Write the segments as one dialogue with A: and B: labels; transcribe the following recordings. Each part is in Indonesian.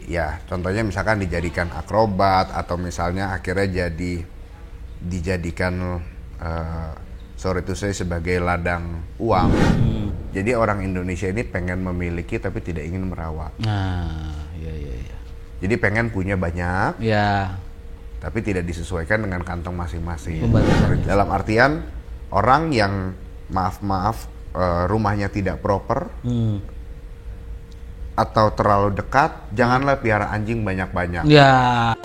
A: Ya, contohnya misalkan dijadikan akrobat atau misalnya akhirnya dijadikan sorry to say sebagai ladang uang. Jadi orang Indonesia ini pengen memiliki tapi tidak ingin merawat.
B: Nah, iya.
A: Jadi pengen punya banyak,
B: Ya,
A: tapi tidak disesuaikan dengan kantong masing-masing.
B: Pembatasannya.
A: Dalam artian orang yang maaf rumahnya tidak proper atau terlalu dekat, janganlah piara anjing banyak-banyak.
B: ya.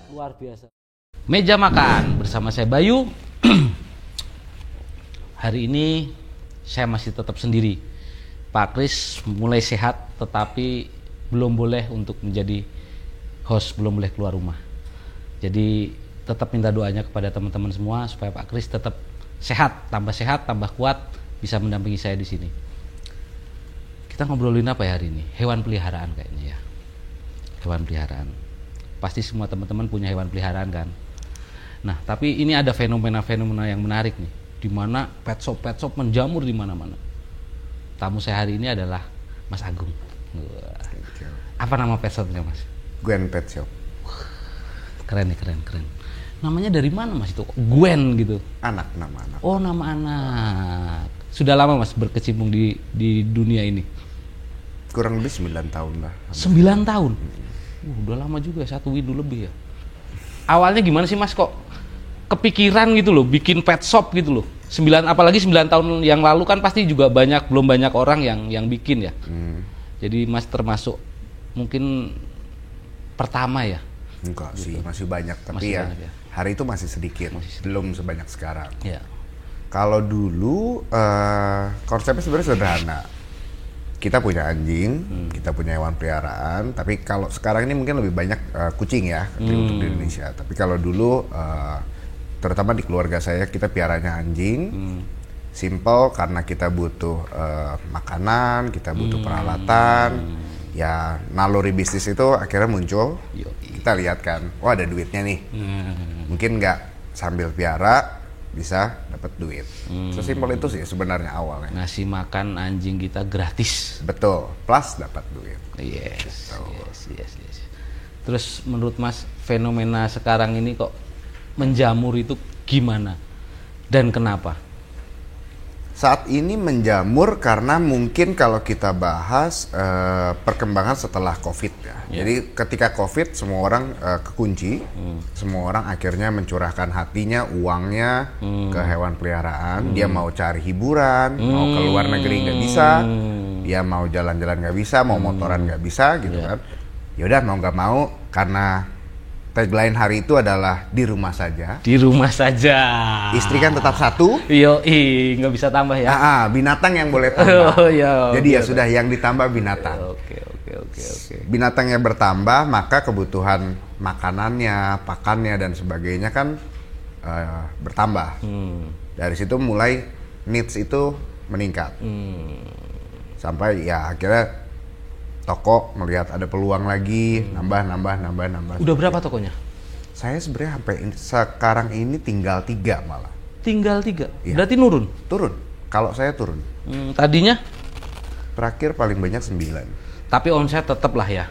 B: Luar biasa. Meja makan bersama saya Bayu. Hari ini saya masih tetap sendiri. Pak Kris mulai sehat, tetapi belum boleh untuk menjadi host, belum boleh keluar rumah. Jadi tetap minta doanya kepada teman-teman semua supaya Pak Kris tetap sehat, tambah kuat, bisa mendampingi saya di sini. Kita ngobrolin apa ya hari ini? Hewan peliharaan kayaknya ya. Hewan peliharaan. Pasti semua teman-teman punya hewan peliharaan kan? Nah, tapi ini ada fenomena-fenomena yang menarik nih, di mana pet shop menjamur di mana-mana. Tamu saya hari ini adalah Mas Agung. Wah. Apa nama pet shopnya, Mas?
A: Gwen Pet Shop.
B: Keren. Namanya dari mana, Mas, itu? Gwen gitu.
A: Nama anak.
B: Oh, nama anak. Sudah lama, Mas, berkecimpung di dunia ini?
A: Kurang lebih 9 tahun lah.
B: 9 tahun? Udah lama juga, 1 windu lebih ya. Awalnya gimana sih, Mas, kok kepikiran gitu loh, bikin pet shop gitu loh? Apalagi 9 tahun yang lalu kan pasti juga belum banyak orang yang bikin ya. Jadi Mas termasuk mungkin pertama ya.
A: Enggak
B: gitu.
A: sih, masih banyak, tapi
B: Masih
A: ya,
B: banyak ya.
A: hari itu masih sedikit, belum sebanyak sekarang.
B: Ya.
A: Kalau dulu konsepnya sebenarnya sederhana. Kita punya anjing, kita punya hewan peliharaan, tapi kalau sekarang ini mungkin lebih banyak kucing ya untuk di Indonesia. Tapi kalau dulu terutama di keluarga saya kita piaranya anjing. Simple karena kita butuh makanan, kita butuh peralatan. Ya naluri bisnis itu akhirnya muncul. Kita lihat kan, wah ada duitnya nih. Mungkin nggak sambil piara bisa dapat duit. Sesimpel itu sih sebenarnya awalnya.
B: Ngasih makan anjing kita gratis.
A: Betul, plus dapat duit.
B: Yes. Terus menurut Mas, fenomena sekarang ini kok menjamur itu gimana dan kenapa?
A: Saat ini menjamur karena mungkin kalau kita bahas perkembangan setelah COVID ya. Jadi ketika COVID semua orang kekunci, semua orang akhirnya mencurahkan hatinya, uangnya ke hewan peliharaan. Dia mau cari hiburan, mau ke luar negeri nggak bisa, dia mau jalan-jalan nggak bisa, mau motoran nggak bisa gitu kan. Yaudah mau nggak mau karena tagline hari itu adalah di rumah saja.
B: Di rumah saja.
A: Istri kan tetap satu.
B: Nggak bisa tambah ya.
A: Binatang yang boleh tambah. Jadi ya sudah yang ditambah binatang.
B: Oke.
A: Binatang yang bertambah, maka kebutuhan makanannya, pakannya dan sebagainya kan bertambah. Dari situ mulai needs itu meningkat. Sampai ya akhirnya toko melihat ada peluang lagi, nambah.
B: Udah berapa tokonya?
A: Saya sebenarnya sampai sekarang ini tinggal 3 malah.
B: Tinggal 3?
A: Iya.
B: Berarti nurun?
A: Turun, kalau saya turun.
B: Tadinya?
A: Terakhir paling banyak 9.
B: Tapi omset tetap lah ya?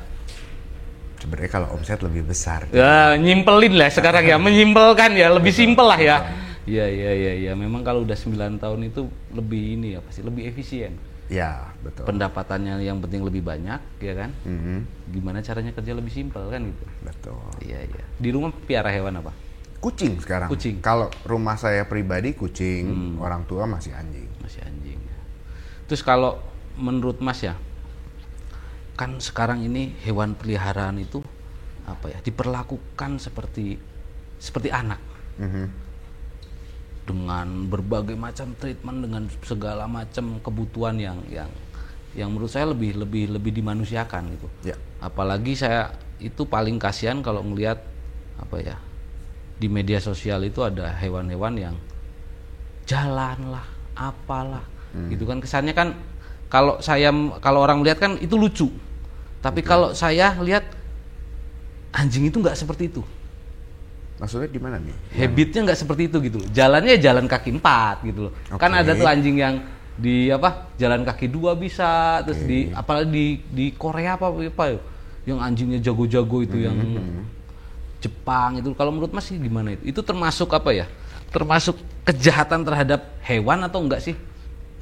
A: Sebenarnya kalau omset lebih besar.
B: Ya, nyimpelin lah sekarang ya, menyimpelkan ya, lebih simpel lah ya. Iya. Memang kalau udah 9 tahun itu lebih ini ya, pasti lebih efisien.
A: Ya, betul.
B: Pendapatannya yang penting lebih banyak, ya kan? Gimana caranya kerja lebih simpel kan gitu.
A: Betul.
B: Iya. Di rumah piara hewan apa?
A: Kucing sekarang.
B: Kucing.
A: Kalau rumah saya pribadi kucing, orang tua masih anjing.
B: Masih anjing. Terus kalau menurut Mas ya, kan sekarang ini hewan peliharaan itu apa ya? Diperlakukan seperti anak. Dengan berbagai macam treatment, dengan segala macam kebutuhan yang menurut saya lebih dimanusiakan gitu.
A: Ya.
B: Apalagi saya itu paling kasihan kalau ngelihat apa ya, di media sosial itu ada hewan-hewan yang jalan lah, apalah, gitu kan kesannya kan kalau orang lihat kan itu lucu. Tapi kalau saya lihat anjing itu nggak seperti itu.
A: Maksudnya di mana nih?
B: Habitnya nggak seperti itu gitu loh. Jalannya ya jalan kaki 4 gitu loh. Kan
A: Oke.
B: ada tuh anjing yang di jalan kaki 2 bisa, terus apalagi di Korea apa ya, yang anjingnya jago-jago itu yang Jepang itu. Kalau menurut Mas sih gimana itu? Itu termasuk apa ya? Termasuk kejahatan terhadap hewan atau enggak sih?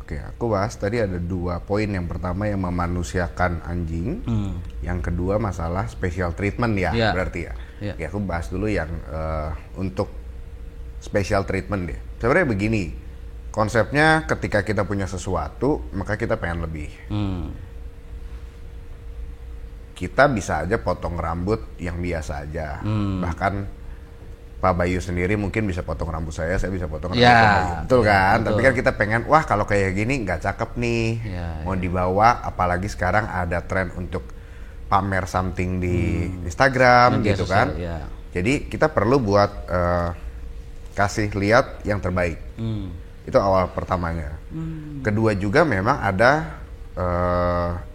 A: Oke, aku bahas tadi ada 2 poin. Yang pertama yang memanusiakan anjing, yang kedua masalah special treatment ya, berarti ya. Ya, aku bahas dulu yang untuk special treatment deh. Sebenarnya begini, konsepnya ketika kita punya sesuatu, maka kita pengen lebih. Kita bisa aja potong rambut yang biasa aja. Bahkan Pak Bayu sendiri mungkin bisa potong rambut saya bisa potong rambut Pak Bayu. Betul kan?
B: Betul.
A: Tapi kan kita pengen, wah kalau kayak gini nggak cakep nih. Mau dibawa, apalagi sekarang ada tren untuk pamer something di Instagram
B: Media
A: gitu
B: sosial,
A: kan. Jadi kita perlu buat kasih lihat yang terbaik. Itu awal pertamanya. Kedua juga memang ada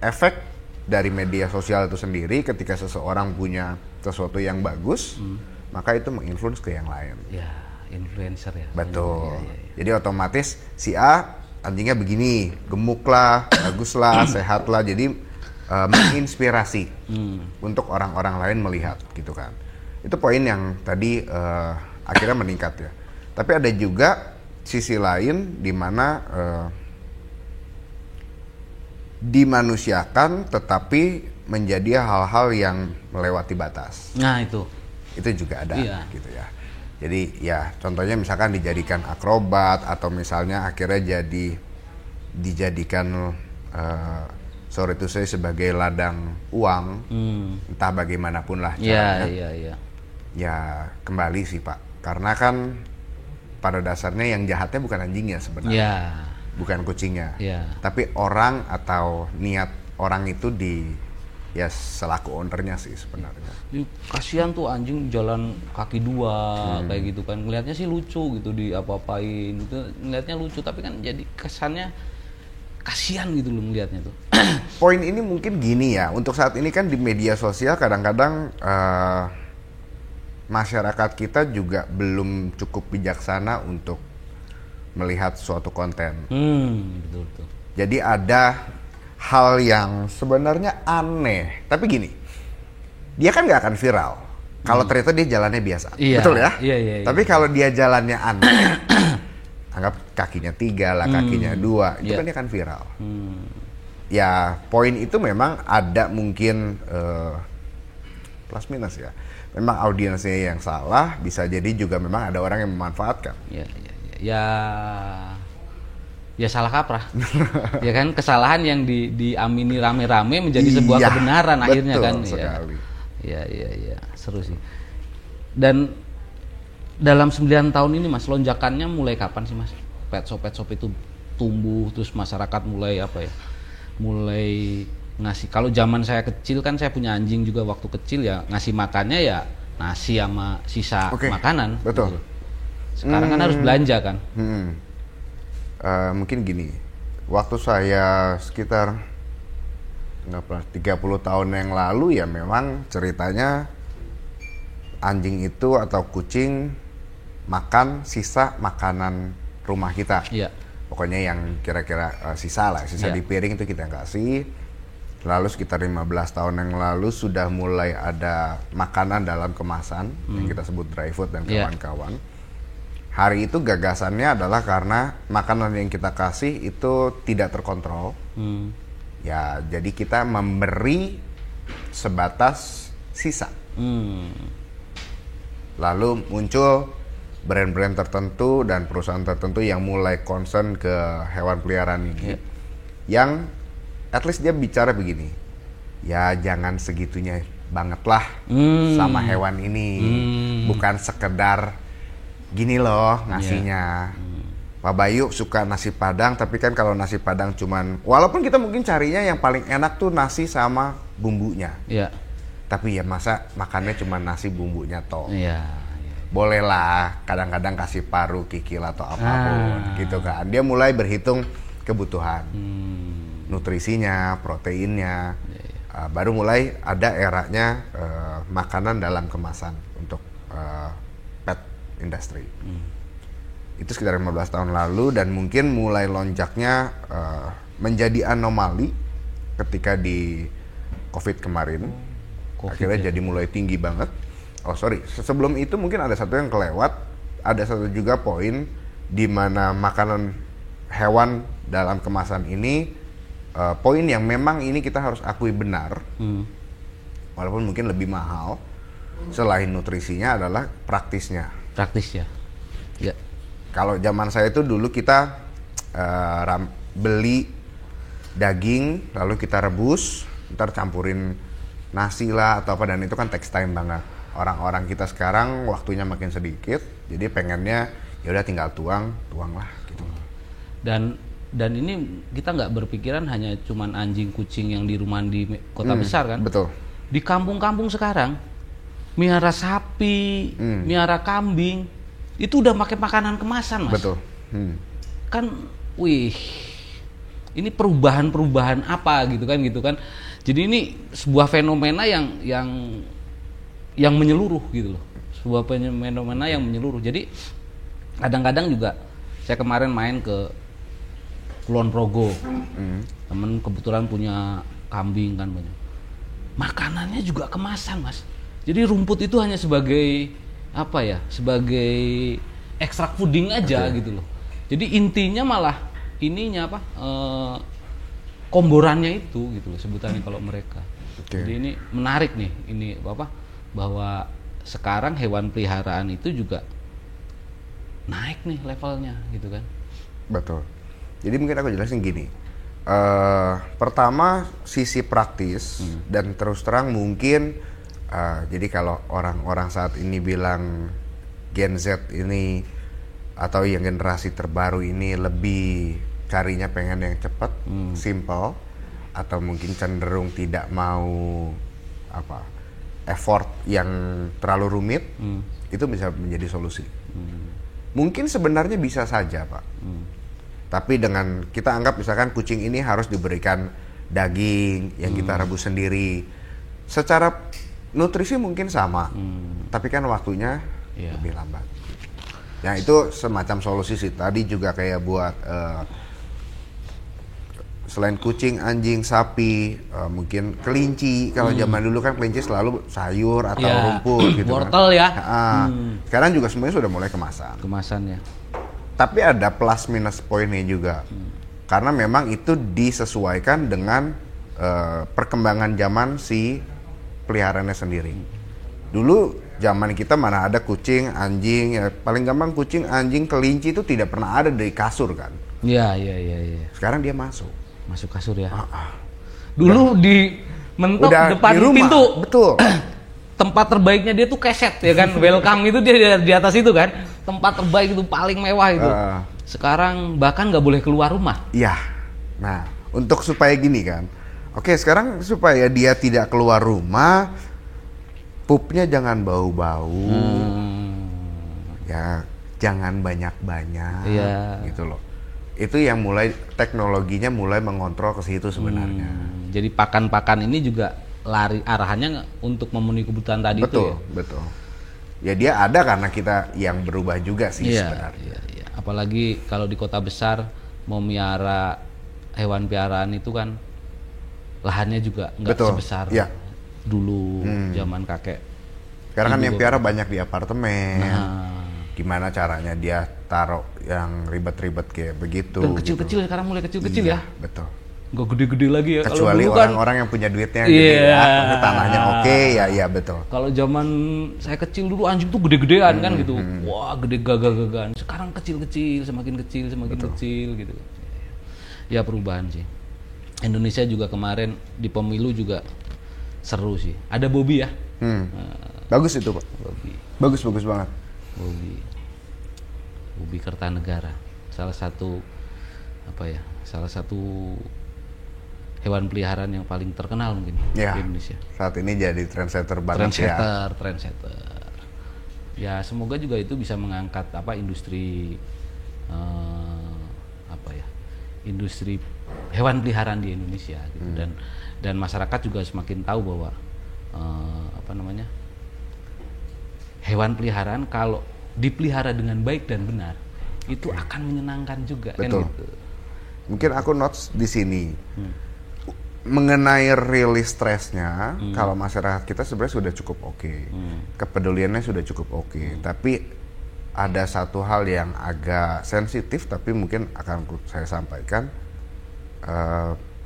A: efek dari media sosial itu sendiri. Ketika seseorang punya sesuatu yang bagus, maka itu menginfluence ke yang lain.
B: Ya, influencer ya.
A: Betul. Jadi otomatis si A anjingnya begini, gemuk lah, bagus lah, sehat lah. Jadi menginspirasi untuk orang-orang lain melihat gitu kan. Itu poin yang tadi akhirnya meningkat ya. Tapi ada juga sisi lain di mana dimanusiakan tetapi menjadi hal-hal yang melewati batas.
B: Nah itu
A: juga ada gitu ya. Jadi ya contohnya misalkan dijadikan akrobat atau misalnya akhirnya dijadikan sorry to say sebagai ladang uang, entah bagaimanapun lah caranya. Ya kembali sih Pak, karena kan pada dasarnya yang jahatnya bukan anjingnya sebenarnya, bukan kucingnya, tapi orang atau niat orang itu ya selaku ownernya sih sebenarnya.
B: Kasihan tuh anjing jalan kaki 2 kayak gitu kan, ngelihatnya sih lucu gitu, diapa-apain gitu, ngelihatnya lucu tapi kan jadi kesannya kasihan gitu loh ngelihatnya tuh.
A: Poin ini mungkin gini ya, untuk saat ini kan di media sosial kadang-kadang masyarakat kita juga belum cukup bijaksana untuk melihat suatu konten.
B: Betul.
A: Jadi ada hal yang sebenarnya aneh, tapi gini, dia kan nggak akan viral kalau ternyata dia jalannya biasa, betul ya?
B: Iya.
A: Tapi kalau dia jalannya aneh, anggap kakinya 3 lah, kakinya 2, itu kan dia akan viral. Ya poin itu memang ada mungkin plus minus ya. Memang audiensnya yang salah, bisa jadi juga memang ada orang yang memanfaatkan.
B: Ya salah kaprah. Ya kan, kesalahan yang diamini rame-rame menjadi sebuah kebenaran akhirnya kan.
A: Sekali.
B: Iya, seru sih. Dan dalam 9 tahun ini Mas, lonjakannya mulai kapan sih Mas? Pet shop itu tumbuh, terus masyarakat mulai mulai ngasih. Kalau zaman saya kecil kan, saya punya anjing juga waktu kecil ya, ngasih makannya ya nasi sama sisa makanan.
A: Betul.
B: Gitu. Sekarang kan harus belanja kan.
A: Mungkin gini, waktu saya sekitar 30 tahun yang lalu ya memang ceritanya anjing itu atau kucing makan sisa makanan rumah kita. Pokoknya yang kira-kira sisa di piring itu kita kasih. Lalu sekitar 15 tahun yang lalu sudah mulai ada makanan dalam kemasan yang kita sebut dry food dan kawan-kawan. Hari itu gagasannya adalah karena makanan yang kita kasih itu tidak terkontrol. Ya, jadi kita memberi sebatas sisa. Lalu muncul brand-brand tertentu dan perusahaan tertentu yang mulai concern ke hewan peliharaan ini. Yang at least dia bicara begini, ya jangan segitunya banget lah sama hewan ini. Bukan sekedar gini loh nasinya. Pak Bayu suka nasi Padang, tapi kan kalau nasi Padang cuman, walaupun kita mungkin carinya yang paling enak tuh nasi sama bumbunya. Tapi ya masa makannya cuma nasi bumbunya toh. Boleh lah kadang-kadang kasih paru, kikil atau apapun gitu kan. Dia mulai berhitung kebutuhan. Nutrisinya, proteinnya, baru mulai ada eranya makanan dalam kemasan untuk industry. Itu sekitar 15 tahun lalu dan mungkin mulai lonjaknya menjadi anomali ketika di COVID kemarin. Akhirnya jadi mulai tinggi banget. Oh sorry, sebelum itu mungkin ada satu yang kelewat. Ada satu juga poin di mana makanan hewan dalam kemasan ini poin yang memang ini kita harus akui benar. Walaupun mungkin lebih mahal. Selain nutrisinya adalah praktisnya.
B: Praktis ya. Ya.
A: Kalau zaman saya itu dulu kita beli daging lalu kita rebus, ntar campurin nasi lah atau apa, dan itu kan takes time banget. Orang-orang kita sekarang waktunya makin sedikit, jadi pengennya ya udah tinggal tuang lah gitu.
B: Dan ini kita nggak berpikiran hanya cuman anjing kucing yang di rumah di kota besar kan?
A: Betul.
B: Di kampung-kampung sekarang miara sapi, miara kambing, itu udah pakai makanan kemasan, Mas.
A: Betul.
B: Kan, wih, ini perubahan-perubahan apa gitu kan? Jadi ini sebuah fenomena yang menyeluruh gitu loh, sebuah fenomena yang menyeluruh. Jadi kadang-kadang juga saya kemarin main ke Kulon Progo, temen kebetulan punya kambing kan banyak. Makanannya juga kemasan, Mas. Jadi rumput itu hanya sebagai apa ya, sebagai ekstrak puding aja gitu loh. Jadi intinya malah ininya apa, komborannya itu gitu loh sebutannya kalau mereka. Jadi ini menarik nih, ini apa, bahwa sekarang hewan peliharaan itu juga naik nih levelnya gitu kan.
A: Betul. Jadi mungkin aku jelasin gini. Pertama sisi praktis dan terus terang mungkin jadi kalau orang-orang saat ini bilang Gen Z ini atau yang generasi terbaru ini lebih carinya pengen yang cepat, simple, atau mungkin cenderung tidak mau apa effort yang terlalu rumit, itu bisa menjadi solusi. Mungkin sebenarnya bisa saja, Pak. Tapi dengan kita anggap misalkan kucing ini harus diberikan daging yang kita rebus sendiri, secara nutrisi mungkin sama, tapi kan waktunya lebih lambat. Nah itu semacam solusi sih. Tadi juga kayak buat selain kucing, anjing, sapi, mungkin kelinci. Kalau zaman dulu kan kelinci selalu sayur atau rumput gitu
B: wortel
A: kan.
B: ya.
A: Sekarang juga semuanya sudah mulai kemasan.
B: Kemasan ya.
A: Tapi ada plus minus poinnya juga. Karena memang itu disesuaikan dengan perkembangan zaman si peliharaannya sendiri. Dulu zaman kita mana ada kucing, anjing, ya paling gampang kucing, anjing, kelinci itu tidak pernah ada di kasur kan.
B: Iya.
A: Sekarang dia masuk
B: kasur ya. Dulu di mentok depan
A: di rumah,
B: pintu.
A: Betul.
B: Tempat terbaiknya dia tuh keset ya kan. Welcome itu dia di atas itu kan. Tempat terbaik itu paling mewah itu. Sekarang bahkan nggak boleh keluar rumah.
A: Iya. Nah, untuk supaya gini kan. Oke, sekarang supaya dia tidak keluar rumah, pupnya jangan bau-bau. Ya, jangan banyak-banyak gitu loh. Itu yang mulai teknologinya mulai mengontrol ke situ sebenarnya.
B: Jadi pakan-pakan ini juga lari arahannya untuk memenuhi kebutuhan tadi itu ya.
A: Betul. Ya dia ada karena kita yang berubah juga sih sebenarnya.
B: Iya. Apalagi kalau di kota besar mau miara hewan piaraan itu kan lahannya juga nggak sebesar dulu zaman kakek.
A: Sekarang kan yang piara banyak di apartemen. Gimana caranya dia taruh yang ribet-ribet kayak begitu.
B: Dan kecil-kecil sekarang mulai kecil-kecil ya.
A: Betul.
B: Nggak gede-gede lagi ya.
A: Kecuali orang-orang yang punya duitnya gede ya, tanahnya ya betul.
B: Kalau zaman saya kecil dulu anjing tuh gede-gedean kan gitu. Wah gede gagah-gagahan. Sekarang kecil-kecil, semakin kecil gitu. Ya perubahan sih. Indonesia juga kemarin di pemilu juga seru sih. Ada Bobby ya.
A: Bagus itu Pak. Bagus banget.
B: Bobby Kertanegara. Salah satu hewan peliharaan yang paling terkenal mungkin di Indonesia. Saat
A: ini jadi trendsetter banget
B: Trendsetter. Ya semoga juga itu bisa mengangkat industri industri hewan peliharaan di Indonesia gitu. Dan masyarakat juga semakin tahu bahwa hewan peliharaan kalau dipelihara dengan baik dan benar, itu akan menyenangkan juga.
A: Betul.
B: Kan gitu.
A: Mungkin aku notes di sini mengenai rilis stresnya, kalau masyarakat kita sebenarnya sudah cukup oke. Kepeduliannya sudah cukup oke. Tapi ada satu hal yang agak sensitif, tapi mungkin akan saya sampaikan.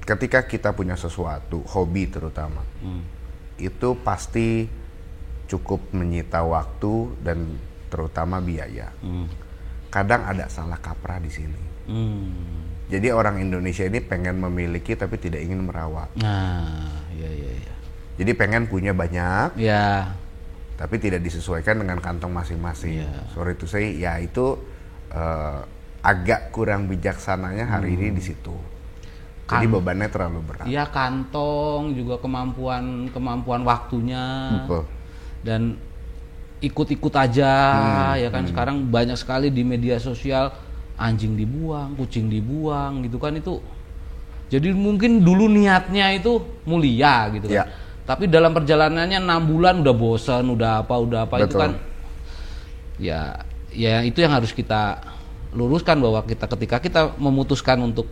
A: Ketika kita punya sesuatu, hobi terutama, itu pasti cukup menyita waktu dan terutama biaya. Kadang ada salah kaprah di sini. Jadi orang Indonesia ini pengen memiliki tapi tidak ingin merawat.
B: Nah, iya.
A: Jadi pengen punya banyak,
B: Ya,
A: tapi tidak disesuaikan dengan kantong masing-masing.
B: Iya.
A: Sorry to say, ya itu agak kurang bijaksananya hari ini di situ. Jadi bebannya terlalu berat.
B: ya kantong juga kemampuan waktunya.
A: Betul.
B: Dan ikut-ikut aja ya kan. Sekarang banyak sekali di media sosial anjing dibuang, kucing dibuang gitu kan, itu jadi mungkin dulu niatnya itu mulia gitu kan.
A: Ya.
B: Tapi dalam perjalanannya 6 bulan udah bosan, udah apa itu
A: Betul.
B: kan ya itu yang harus kita luruskan, bahwa ketika kita memutuskan untuk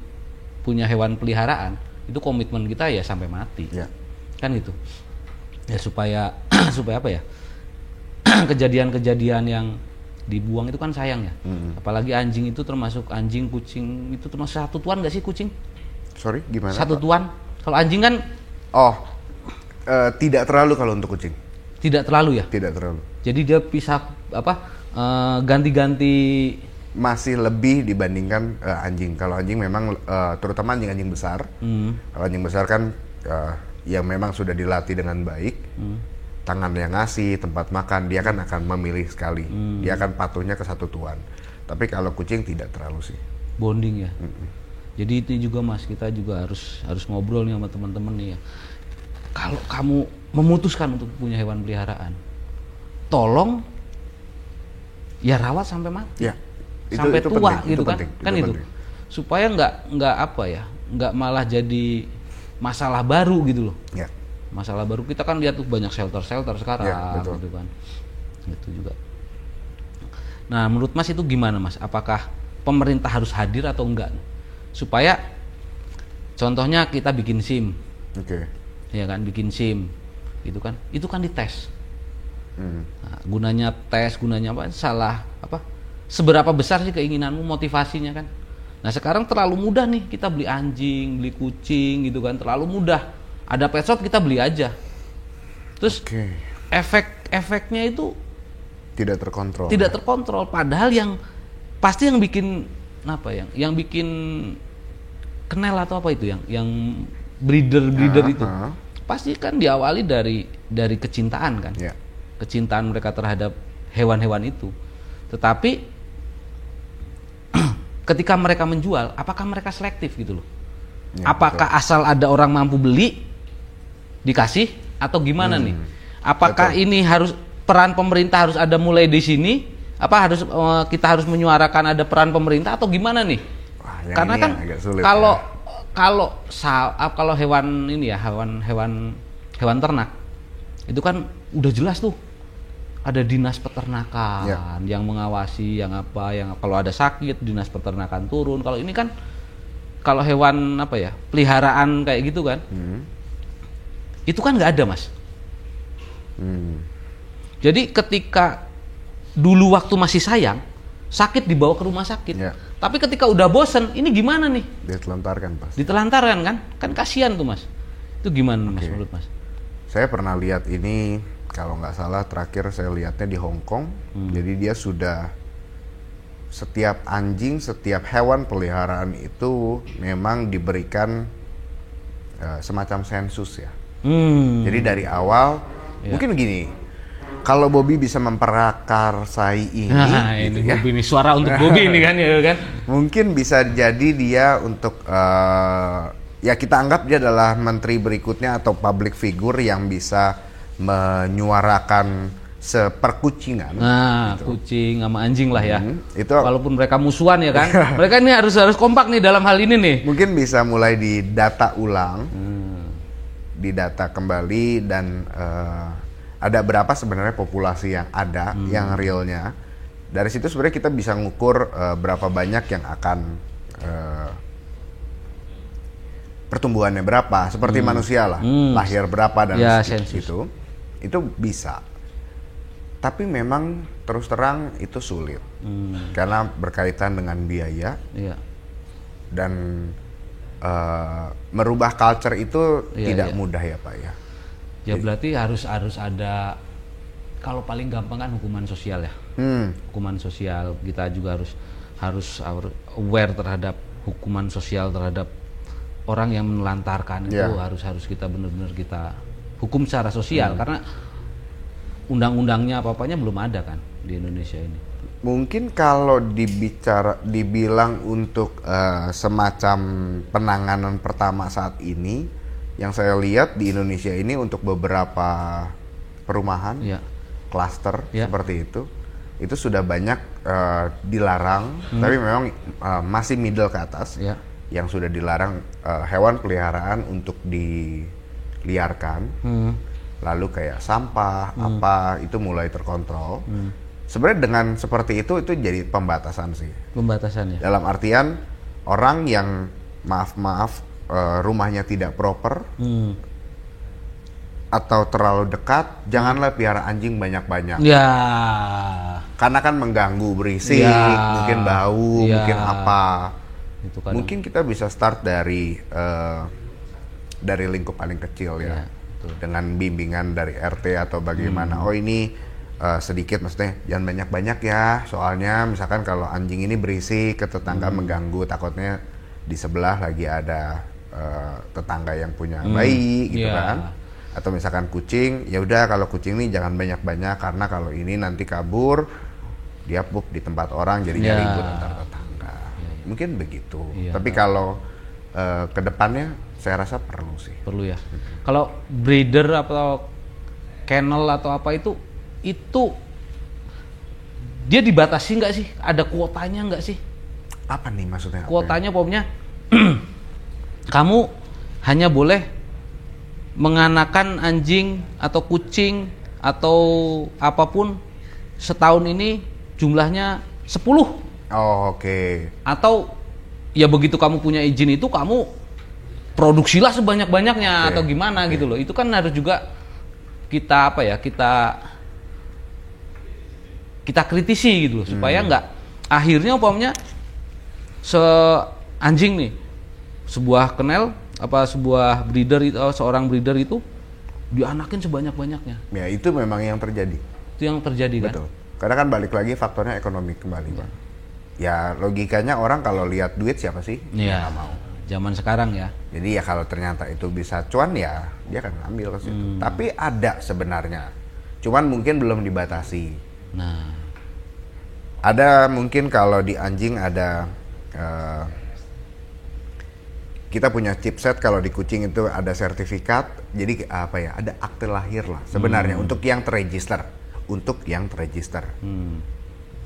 B: punya hewan peliharaan, itu komitmen kita ya sampai mati.
A: Ya.
B: Kan gitu. Ya supaya supaya apa ya? Kejadian-kejadian yang dibuang itu kan sayang ya. Apalagi anjing itu termasuk, anjing, kucing itu termasuk satu tuan nggak sih kucing?
A: Sorry, gimana?
B: Satu
A: Pak?
B: tuan. Kalau anjing kan
A: Tidak terlalu kalau untuk kucing.
B: tidak terlalu ya.
A: Tidak terlalu.
B: Jadi dia pisah ganti-ganti.
A: Masih lebih dibandingkan anjing. Kalau anjing memang terutama anjing-anjing besar. Kalau anjing besar kan yang memang sudah dilatih dengan baik. Tangan yang ngasih, tempat makan, dia kan akan memilih sekali. Dia akan patuhnya ke satu tuan. Tapi kalau kucing tidak terlalu sih.
B: Bonding ya. Jadi itu juga Mas, kita juga harus ngobrol nih sama teman-teman nih ya. Kalau kamu memutuskan untuk punya hewan peliharaan, tolong ya rawat sampai mati.
A: Ya.
B: Sampai tua
A: penting,
B: gitu kan.
A: penting,
B: Kan itu.
A: penting.
B: Supaya nggak apa ya, nggak malah jadi masalah baru gitu loh.
A: Ya.
B: Masalah baru, kita kan lihat tuh banyak shelter sekarang
A: Ya, betul.
B: gitu kan. Itu juga. Nah, menurut Mas itu gimana Mas? Apakah pemerintah harus hadir atau enggak? Supaya contohnya kita bikin SIM,
A: Oke.
B: ya kan, bikin SIM gitu kan. Itu kan dites.
A: Hmm.
B: Nah, gunanya tes, gunanya apa? Seberapa besar sih keinginanmu, motivasinya kan? Nah, sekarang terlalu mudah nih kita beli anjing, beli kucing gitu kan, terlalu mudah. Ada pet shop kita beli aja. Terus
A: Oke.
B: efeknya itu
A: Tidak terkontrol.
B: tidak terkontrol. Padahal yang pasti yang bikin apa, yang bikin kenel atau apa itu, yang breeder itu pasti kan diawali dari kecintaan kan.
A: Ya.
B: Kecintaan mereka terhadap hewan-hewan itu. Tetapi ketika mereka menjual, apakah mereka selektif gitu loh?
A: Ya,
B: Apakah asal ada orang mampu beli dikasih atau gimana nih? Apakah
A: Betul.
B: ini harus peran pemerintah harus ada mulai di sini? Apa kita harus menyuarakan ada peran pemerintah atau gimana nih?
A: Wah, yang
B: Karena
A: ini
B: kan
A: agak sulit
B: kalau hewan ini ya, hewan ternak itu kan udah jelas tuh ada dinas peternakan yang mengawasi, yang kalau ada sakit dinas peternakan turun. Kalau ini kan kalau hewan apa ya, peliharaan kayak gitu kan, itu kan nggak ada Mas. Jadi ketika dulu waktu masih sayang, sakit dibawa ke rumah sakit.
A: Ya.
B: Tapi ketika udah bosen, ini gimana nih?
A: Ditelantarkan pas.
B: Ditelantarkan kan kasihan tuh Mas. Itu gimana Mas menurut Mas?
A: Saya pernah lihat ini, kalau nggak salah terakhir saya lihatnya di Hong Kong. Jadi dia sudah setiap anjing, setiap hewan peliharaan itu memang diberikan semacam sensus ya. Jadi dari awal mungkin begini, kalau Bobby bisa memperakarsai ini,
B: Nah,
A: gitu
B: ini
A: ya,
B: Bobby ini suara untuk Bobby ini kan ya kan.
A: mungkin bisa jadi dia untuk ya kita anggap dia adalah menteri berikutnya atau public figure yang bisa menyuarakan seperkucingan.
B: Nah, kucing sama anjing lah ya.
A: Itu
B: Walaupun mereka musuhan ya kan. Mereka ini harus kompak nih dalam hal ini nih.
A: mungkin bisa mulai didata ulang, didata kembali, dan ada berapa sebenarnya populasi yang ada yang realnya, Dari situ sebenarnya kita bisa ngukur berapa banyak yang akan pertumbuhannya berapa, seperti manusia lah, lahir berapa dan itu bisa. Tapi memang terus terang itu sulit karena berkaitan dengan biaya dan merubah culture itu tidak mudah ya Pak ya.
B: Ya berarti harus ada, kalau paling gampang kan hukuman sosial ya. Hukuman sosial, kita juga harus aware terhadap hukuman sosial terhadap orang yang menelantarkan itu harus kita benar-benar kita hukum secara sosial karena undang-undangnya apa-apanya belum ada kan di Indonesia ini.
A: Mungkin kalau dibilang untuk semacam penanganan pertama saat ini, yang saya lihat di Indonesia ini untuk beberapa perumahan, klaster seperti itu sudah banyak dilarang, tapi memang masih middle ke atas, yang sudah dilarang hewan peliharaan untuk diliarkan, lalu kayak sampah apa itu mulai terkontrol. Sebenarnya dengan seperti itu jadi pembatasan sih.
B: Pembatasan ya.
A: Dalam artian orang yang maaf rumahnya tidak proper atau terlalu dekat, janganlah piara anjing banyak-banyak.
B: Ya.
A: Karena kan mengganggu, berisik, mungkin bau, mungkin apa. Itu mungkin kita bisa start dari lingkup paling kecil ya. Dengan bimbingan dari RT atau bagaimana. Oh ini sedikit, maksudnya jangan banyak-banyak ya. Soalnya misalkan kalau anjing ini berisik ke tetangga mengganggu, takutnya di sebelah lagi ada tetangga yang punya bayi gitu kan. Atau misalkan kucing, ya udah kalau kucing ini jangan banyak-banyak karena kalau ini nanti kabur dia pup di tempat orang jadinya ribut antar tetangga. Mungkin begitu. Tapi kalau kedepannya saya rasa perlu sih.
B: Perlu ya. Kalau breeder atau kennel atau apa itu dia dibatasi nggak sih? Ada kuotanya nggak sih?
A: Apa nih maksudnya?
B: Kuotanya pokoknya kamu hanya boleh menganakan anjing atau kucing atau apapun setahun ini jumlahnya 10.
A: Oh, oke.
B: Atau ya begitu kamu punya izin itu kamu produksilah sebanyak-banyaknya atau gimana gitu loh. Itu kan harus juga kita kita kritisi gitu loh supaya nggak akhirnya umpamanya anjing nih sebuah kennel apa sebuah breeder itu seorang breeder itu dianakin sebanyak-banyaknya.
A: Ya itu memang yang terjadi.
B: Itu yang terjadi kan.
A: Betul. Karena kan balik lagi faktornya ekonomi kembali Pak. Ya logikanya orang kalau lihat duit siapa sih yang nggak mau.
B: Zaman sekarang ya.
A: Jadi ya kalau ternyata itu bisa cuan ya dia akan ambil ke situ. Tapi ada sebenarnya. Cuman mungkin belum dibatasi.
B: Nah.
A: Ada mungkin kalau di anjing ada kita punya chipset, kalau di kucing itu ada sertifikat. Jadi apa ya? Ada akte lahir lah sebenarnya untuk yang terregister.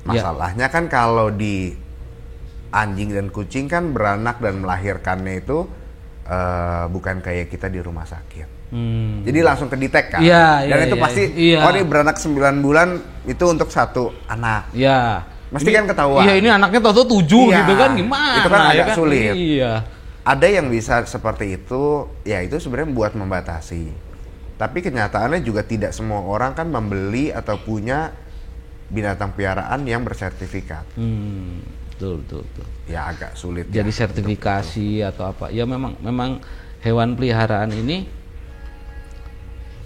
A: Masalahnya kan kalau di anjing dan kucing kan beranak dan melahirkannya itu bukan kayak kita di rumah sakit. Jadi langsung kedetek kan. Dan itu pasti oh ini beranak 9 bulan itu untuk satu anak. Mesti kan ketahuan.
B: Iya, ini anaknya tahu-tahu 7 gitu kan, gimana?
A: Itu kan agak
B: kan?
A: sulit.
B: Iya.
A: Ada yang bisa seperti itu, ya itu sebenarnya buat membatasi. Tapi kenyataannya juga tidak semua orang kan membeli atau punya binatang piaraan yang bersertifikat.
B: Betul.
A: Ya agak sulit.
B: Jadi sertifikasi atau apa? Ya memang hewan peliharaan ini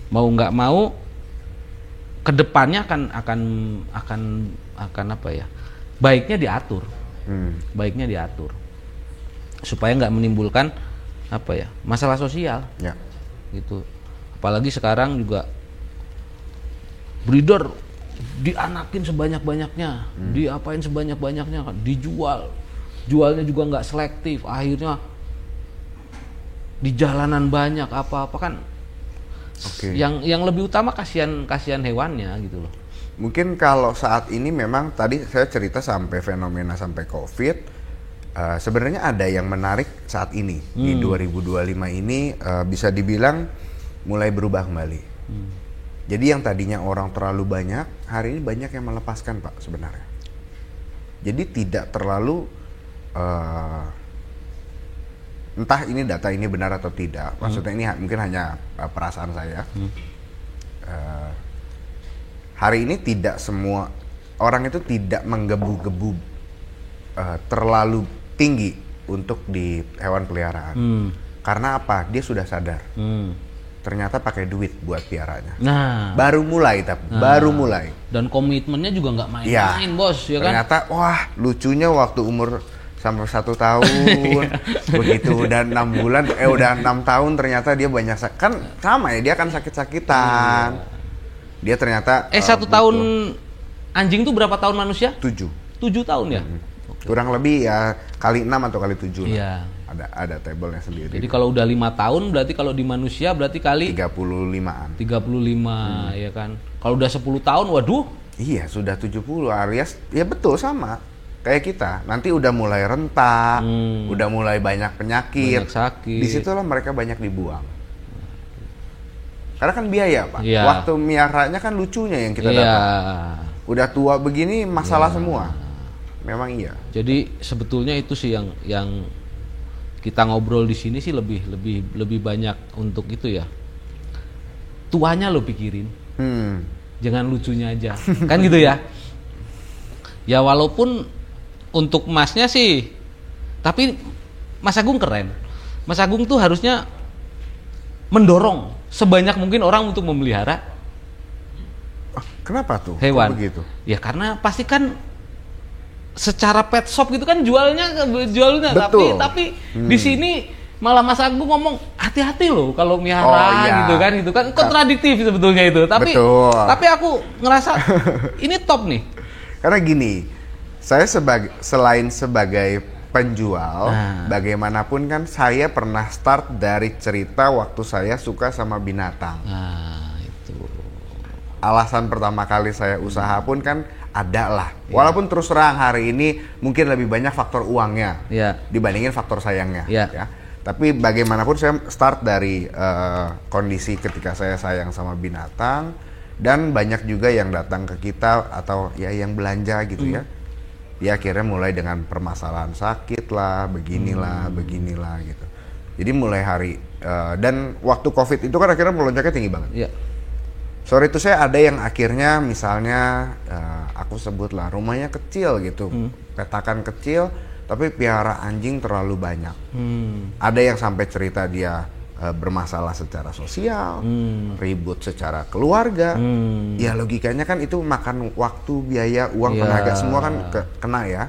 B: mau nggak mau kedepannya akan apa ya? Baiknya diatur. Baiknya diatur. Supaya nggak menimbulkan apa ya? Masalah sosial.
A: Ya.
B: Gitu. Apalagi sekarang juga breeder dianakin sebanyak-banyaknya, diapain sebanyak-banyaknya kan, jualnya juga nggak selektif, akhirnya di jalanan banyak apa-apa kan. Yang lebih utama kasihan hewannya gitu loh.
A: Mungkin kalau saat ini memang tadi saya cerita sampai fenomena sampai COVID, sebenarnya ada yang menarik saat ini di 2025 ini bisa dibilang mulai berubah kembali. Jadi yang tadinya orang terlalu banyak, hari ini banyak yang melepaskan Pak sebenarnya. Jadi tidak terlalu entah ini data ini benar atau tidak. Maksudnya ini mungkin hanya perasaan saya. Hari ini tidak semua orang itu tidak menggebu-gebu terlalu tinggi untuk di hewan peliharaan. Karena apa? Dia sudah sadar. Ternyata pakai duit buat piaranya.
B: Nah,
A: baru mulai baru mulai.
B: Dan komitmennya juga nggak main-main, bos, ya kan?
A: Ternyata wah lucunya waktu umur sampai 1 tahun begitu udah 6 bulan udah 6 tahun ternyata dia banyak kan sama ya, dia kan sakit-sakitan. Dia ternyata
B: 1 tahun anjing tuh berapa tahun manusia?
A: 7
B: tahun ya?
A: Kurang lebih ya kali 6 atau kali 7
B: iya.
A: Ada tabelnya sendiri.
B: Jadi kalau udah 5 tahun berarti kalau di manusia berarti kali
A: 35-an.
B: 35 ya kan. Kalau udah 10 tahun waduh.
A: Iya, sudah 70 alias ya betul sama. Kayak kita, nanti udah mulai rentak, udah mulai banyak penyakit.
B: Banyak sakit.
A: Disitulah mereka banyak dibuang. Karena kan biaya, Pak.
B: Iya.
A: Waktu miaranya kan lucunya yang kita dapat. Udah tua begini masalah semua. Memang iya.
B: Jadi sebetulnya itu sih yang kita ngobrol di sini sih lebih banyak untuk itu ya. Tuanya lo pikirin. Jangan lucunya aja. Kan gitu ya. Ya walaupun untuk Masnya sih, tapi Mas Agung keren. Mas Agung tuh harusnya mendorong sebanyak mungkin orang untuk memelihara.
A: Kenapa tuh?
B: Hewan.
A: Kok begitu?
B: Ya karena pasti kan secara pet shop gitu kan jualnya,
A: Betul.
B: tapi di sini malah Mas Agung ngomong hati-hati loh kalau melihara gitu kan kontradiktif sebetulnya itu. Tapi aku ngerasa ini top nih.
A: Karena gini, saya selain sebagai penjual, bagaimanapun kan saya pernah start dari cerita waktu saya suka sama binatang.
B: Nah, itu.
A: Alasan pertama kali saya usaha pun kan ada lah. Walaupun terus terang hari ini mungkin lebih banyak faktor uangnya dibandingin faktor sayangnya. Ya. Tapi bagaimanapun saya start dari kondisi ketika saya sayang sama binatang. Dan banyak juga yang datang ke kita atau ya yang belanja gitu ya. Dia akhirnya mulai dengan permasalahan sakit lah, beginilah gitu. Jadi mulai hari dan waktu COVID itu kan akhirnya melonjaknya tinggi banget.
B: Iya.
A: Sorry itu saya ada yang akhirnya misalnya aku sebutlah rumahnya kecil gitu, petakan kecil, tapi piara anjing terlalu banyak. Ada yang sampai cerita dia bermasalah secara sosial, ribut secara keluarga. Ya logikanya kan itu makan waktu, biaya, uang, tenaga semua kan kena ya.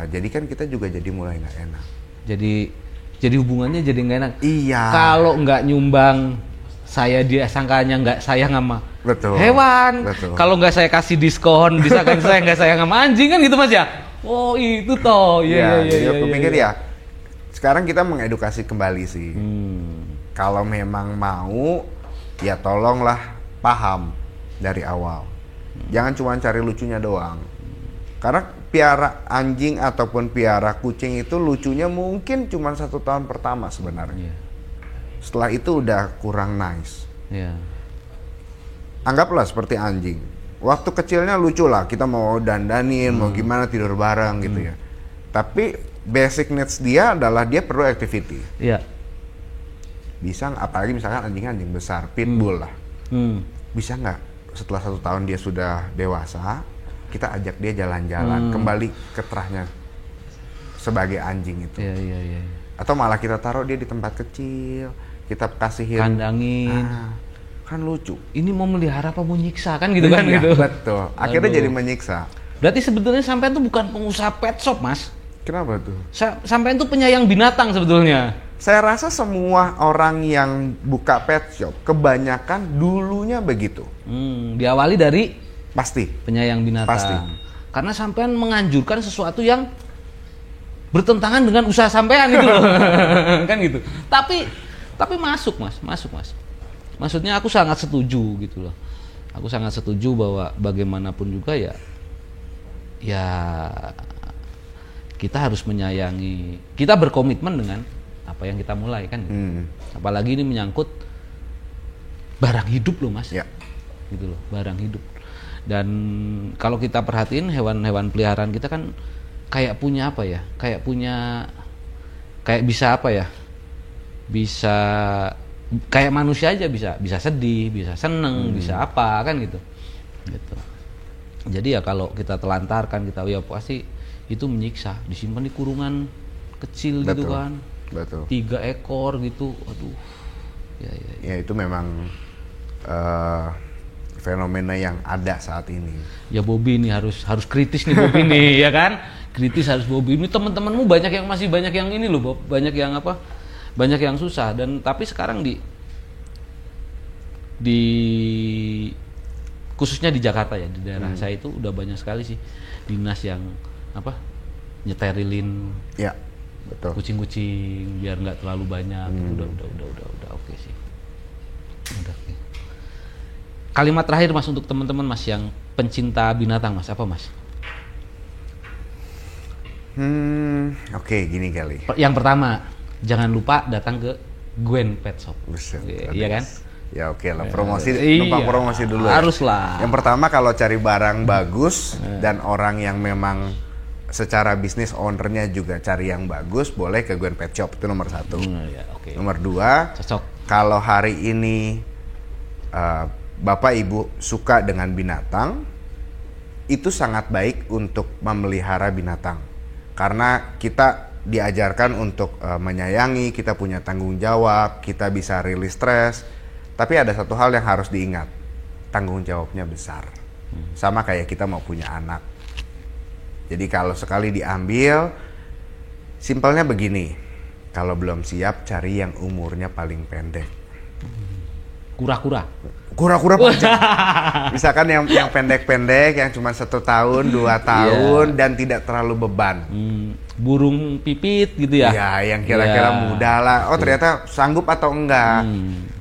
A: Jadi kan kita juga jadi mulai nggak enak.
B: Jadi hubungannya jadi nggak enak.
A: Iya.
B: Kalau nggak nyumbang, saya dia sangkanya nggak sayang sama hewan. Kalau nggak saya kasih diskon, disangka saya nggak sayang sama anjing kan gitu Mas ya. Oh itu toh. Iya.
A: Aku pikir ya. Sekarang kita mengedukasi kembali sih. Kalau memang mau, ya tolonglah paham dari awal. Jangan cuma cari lucunya doang. Karena piara anjing ataupun piara kucing itu lucunya mungkin cuma 1 tahun pertama sebenarnya. Setelah itu udah kurang nice. Anggaplah seperti anjing. Waktu kecilnya lucu lah, kita mau dandanin, mau gimana tidur bareng gitu ya. Tapi basic needs dia adalah dia perlu activity.
B: Iya.
A: Bisa apalagi misalkan anjing besar, pitbull lah. Bisa nggak setelah 1 tahun dia sudah dewasa, kita ajak dia jalan-jalan, kembali ke terahnya sebagai anjing itu.
B: Iya.
A: Atau malah kita taruh dia di tempat kecil, kita kasihin,
B: kandangin.
A: Kan lucu.
B: Ini mau melihara apa mau nyiksa kan gitu kan gitu.
A: Betul. Akhirnya jadi menyiksa.
B: Berarti sebetulnya sampean tuh bukan pengusaha pet shop, Mas.
A: Kenapa tuh?
B: Sampean tuh penyayang binatang sebetulnya.
A: Saya rasa semua orang yang buka pet shop kebanyakan dulunya begitu.
B: Diawali dari
A: pasti
B: penyayang binatang.
A: Pasti.
B: Karena sampean menganjurkan sesuatu yang bertentangan dengan usaha sampean gitu loh. Kan gitu. Tapi masuk Mas. Maksudnya aku sangat setuju gitu loh. Aku sangat setuju bahwa bagaimanapun juga ya kita harus menyayangi, kita berkomitmen dengan apa yang kita mulai kan. Apalagi ini menyangkut barang hidup loh Mas. Gitu loh, barang hidup. Dan kalau kita perhatiin hewan-hewan peliharaan kita kan kayak punya apa ya? Kayak bisa apa ya? Bisa kayak manusia aja, bisa sedih, bisa seneng, bisa apa kan gitu. Gitu. Jadi ya kalau kita telantarkan, kita ya pasti itu menyiksa, disimpan di kurungan kecil. Betul, gitu kan.
A: Betul.
B: 3 ekor gitu. Aduh.
A: Ya itu memang fenomena yang ada saat ini.
B: Ya Bobby ini harus kritis nih Bobby nih ya kan? Kritis harus Bobby. Ini teman-temanmu banyak yang ini loh, Bob. Banyak yang apa? Banyak yang susah dan tapi sekarang di khususnya di Jakarta ya, di daerah saya itu udah banyak sekali sih dinas yang apa? Nyeterilin.
A: Ya, betul.
B: Kucing-kucing biar nggak terlalu banyak. Udah oke sih. Udah oke. Kalimat terakhir Mas untuk teman-teman Mas yang pencinta binatang Mas, apa Mas?
A: Oke, gini kali.
B: Yang pertama, jangan lupa datang ke Gwen Pet Shop. Iya kan?
A: Ya oke lah, numpang promosi dulu.
B: Haruslah.
A: Yang pertama kalau cari barang bagus dan orang yang memang secara bisnis ownernya juga cari yang bagus, boleh ke Gwen Pet Shop, itu nomor 1. Nomor 2,
B: cocok.
A: Kalau hari ini Bapak Ibu suka dengan binatang, itu sangat baik untuk memelihara binatang. Karena kita diajarkan untuk menyayangi, kita punya tanggung jawab, kita bisa rilis stres. Tapi ada satu hal yang harus diingat, tanggung jawabnya besar. Sama kayak kita mau punya anak. Jadi kalau sekali diambil, simpelnya begini, kalau belum siap cari yang umurnya paling pendek. Kura-kura panjang. Misalkan yang pendek-pendek, yang cuma 1 tahun, 2 tahun, dan tidak terlalu beban.
B: Burung pipit gitu ya?
A: Ya, yang kira-kira mudah lah. Oh ternyata sanggup atau enggak.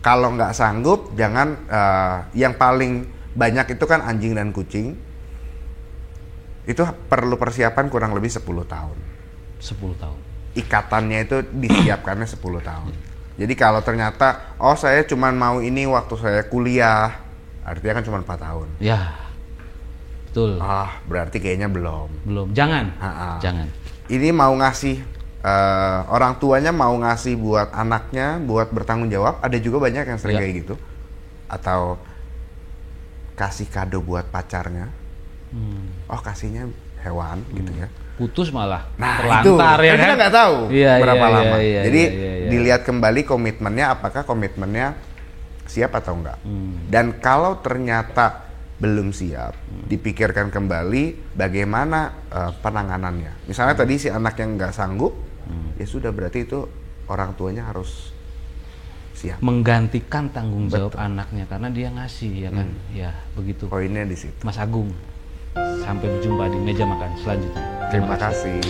A: Kalau enggak sanggup, jangan. Yang paling banyak itu kan anjing dan kucing. Itu perlu persiapan kurang lebih 10 tahun.
B: 10 tahun.
A: Ikatannya itu disiapkannya 10 tahun. Jadi kalau ternyata, oh saya cuma mau ini waktu saya kuliah, artinya kan cuma 4 tahun.
B: Ya, betul.
A: Berarti kayaknya belum.
B: Jangan. Jangan.
A: Ini mau ngasih, orang tuanya mau ngasih buat anaknya, buat bertanggung jawab. Ada juga banyak yang sering kayak gitu. Atau kasih kado buat pacarnya. Oh kasihnya hewan gitu ya.
B: Putus malah,
A: terlantar ya kan? Kita nggak tahu berapa lama. Jadi dilihat kembali komitmennya, apakah komitmennya siap atau enggak. Dan kalau ternyata belum siap, dipikirkan kembali bagaimana penanganannya. Misalnya tadi si anak yang nggak sanggup, ya sudah berarti itu orang tuanya harus siap.
B: Menggantikan tanggung jawab anaknya karena dia ngasih ya kan. Ya begitu.
A: Poinnya di situ.
B: Mas Agung. Sampai berjumpa di meja makan selanjutnya.
A: Terima kasih.